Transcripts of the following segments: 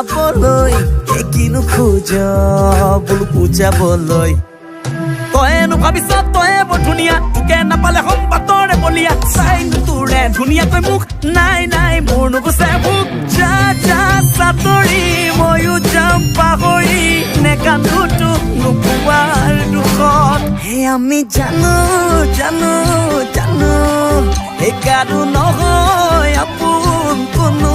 বলই কিনো খোজ বোলো বুজাবলৈ তইনো ভাবিছ তই বৰ ধুনীয়া তোকে নাপালে সম্পাতৰে বলিয়া চাই তোৰে ধুনীয়াকৈ মুখ নাই নাই মোৰ নুগুচে ভোক যা যা চাতৰি ময়ো যাম পাহৰি নেকান্দোতো নোপোৱাৰ দুখত হে আমি জানো জানো জানো একাৰো নহয় আপোন কোনো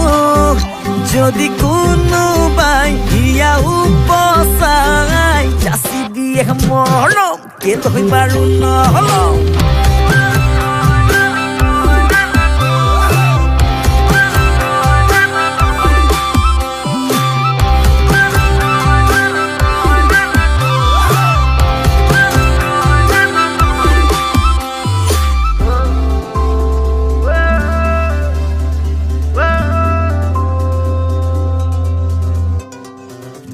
যদি কোনোবাই ইয়াও পচাই যাচি দিয়ে মৰম কেলৈ বাৰু নহ'ল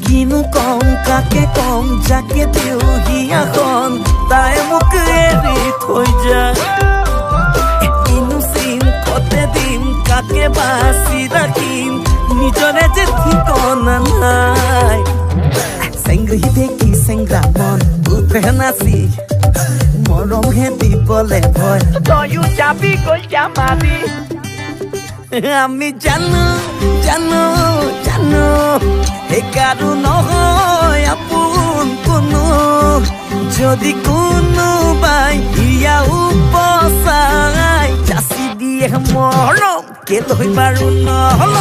কিনো কম কাকে কম যাকে দিওঁ হিয়াখন তাই মোক এৰি থৈ যায় কিনো চিন কতে দিম কাকে বাচি ৰাখিম নিজৰে যে ঠিকনা নাই চেংৰি দেখি চেংৰা মন উঠে নাচি মৰমহে দিবলে ভয় তয়ো যাবি গৈ যামাৰি আমি জানো জানো জানো একাৰো নহয় আপোন কোনো যদি কোনোবাই ইয়াও পচাই যাচি দিয়ে মৰম কেলৈ বাৰু নহ'ল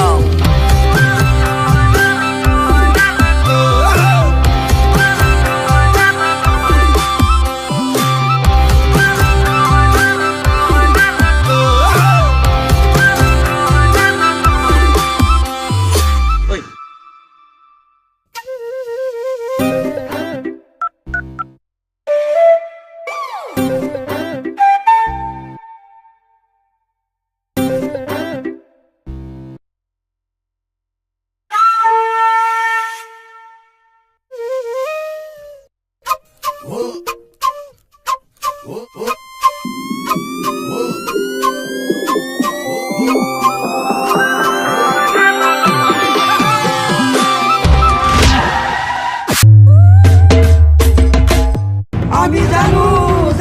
আমি জানো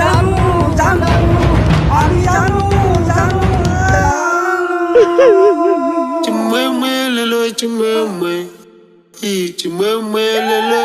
জানো জানো আমি জানো জানো Chimwemwe lelo chimwemwe, chimwemwe lelo.